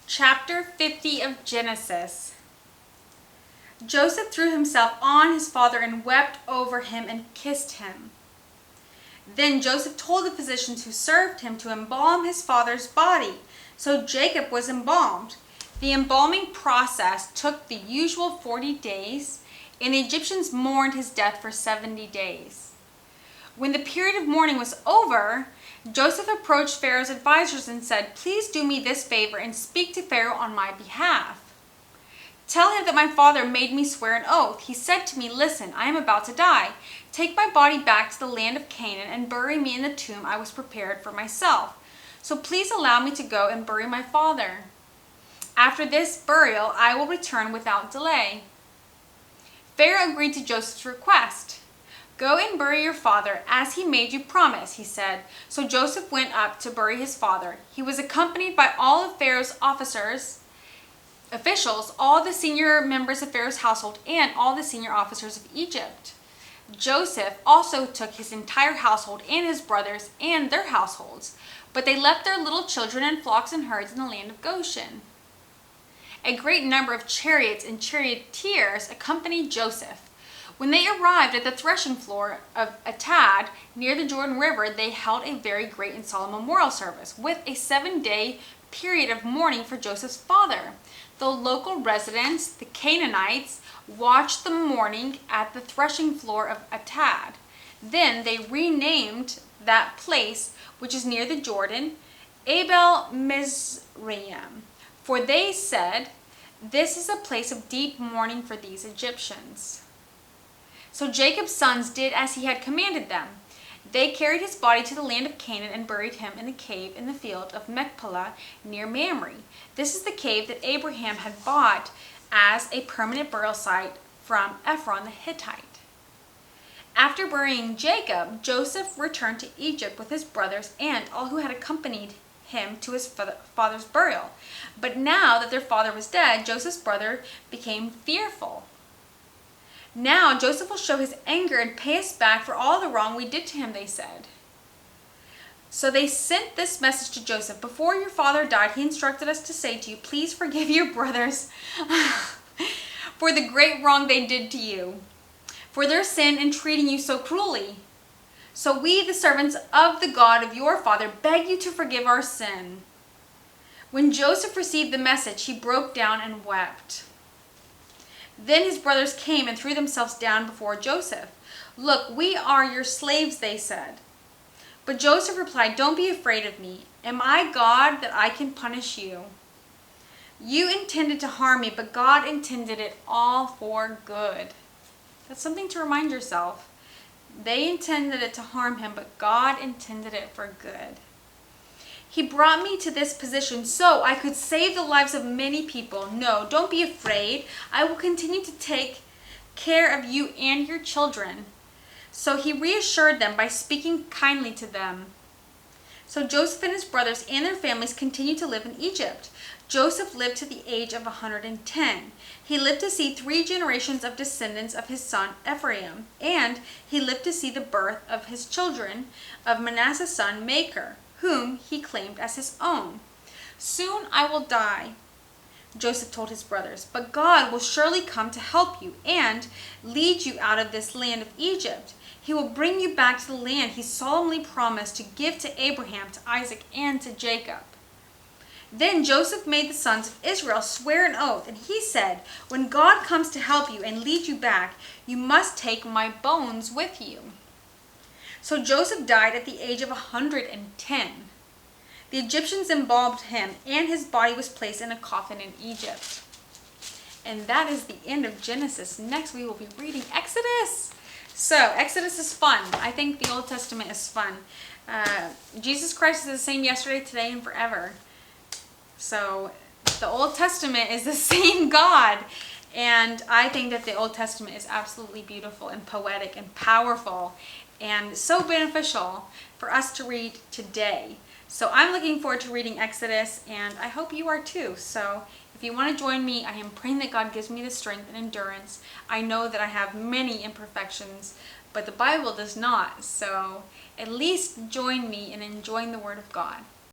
Chapter 50 of Genesis. Joseph threw himself on his father and wept over him and kissed him. Then Joseph told the physicians who served him to embalm his father's body. So Jacob was embalmed. The embalming process took the usual 40 days, and the Egyptians mourned his death for 70 days. When the period of mourning was over, Joseph approached Pharaoh's advisors and said, "Please do me this favor and speak to Pharaoh on my behalf. Tell him that my father made me swear an oath. He said to me, 'Listen, I am about to die. Take my body back to the land of Canaan and bury me in the tomb I was prepared for myself. So please allow me to go and bury my father. After this burial, I will return without delay.' Pharaoh agreed to Joseph's request. 'Go and bury your father as he made you promise,' he said. So Joseph went up to bury his father. He was accompanied by all of Pharaoh's officials, all the senior members of Pharaoh's household, and all the senior officers of Egypt. Joseph also took his entire household and his brothers and their households, but they left their little children and flocks and herds in the land of Goshen. A great number of chariots and charioteers accompanied Joseph. When they arrived at the threshing floor of Atad near the Jordan River, they held a very great and solemn memorial service with a 7-day period of mourning for Joseph's father. The local residents, the Canaanites, watched the mourning at the threshing floor of Atad. Then they renamed that place, which is near the Jordan, Abel-Mizraim, for they said, "This is a place of deep mourning for these Egyptians." So Jacob's sons did as he had commanded them. They carried his body to the land of Canaan and buried him in a cave in the field of Machpelah near Mamre. This is the cave that Abraham had bought as a permanent burial site from Ephron the Hittite. After burying Jacob, Joseph returned to Egypt with his brothers and all who had accompanied him to his father's burial. But now that their father was dead, Joseph's brother became fearful. "Now Joseph will show his anger and pay us back for all the wrong we did to him," they said. So they sent this message to Joseph: "Before your father died, he instructed us to say to you, 'Please forgive your brothers for the great wrong they did to you, for their sin in treating you so cruelly. So we, the servants of the God of your father, beg you to forgive our sin.'" When Joseph received the message, he broke down and wept. Then his brothers came and threw themselves down before Joseph. "Look, we are your slaves," they said. But Joseph replied, "Don't be afraid of me. Am I God that I can punish you? You intended to harm me, but God intended it all for good." That's something to remind yourself. They intended it to harm him, but God intended it for good. "He brought me to this position so I could save the lives of many people. No, don't be afraid. I will continue to take care of you and your children." So he reassured them by speaking kindly to them. So Joseph and his brothers and their families continued to live in Egypt. Joseph lived to the age of 110. He lived to see 3 generations of descendants of his son Ephraim, and he lived to see the birth of his children of Manasseh's son Machir, whom he claimed as his own. "Soon I will die," Joseph told his brothers, "but God will surely come to help you and lead you out of this land of Egypt. He will bring you back to the land he solemnly promised to give to Abraham, to Isaac, and to Jacob." Then Joseph made the sons of Israel swear an oath, and he said, "When God comes to help you and lead you back, you must take my bones with you." So Joseph died at the age of 110. The Egyptians embalmed him, and his body was placed in a coffin in Egypt. And that is the end of Genesis. Next we will be reading Exodus. So Exodus is fun. I think the Old Testament is fun. Jesus Christ is the same yesterday, today, and forever. So the Old Testament is the same God. And I think that the Old Testament is absolutely beautiful and poetic and powerful and so beneficial for us to read today. So I'm looking forward to reading Exodus, and I hope you are too. So if you want to join me, I am praying that God gives me the strength and endurance. I know that I have many imperfections, but the Bible does not. So at least join me in enjoying the Word of God.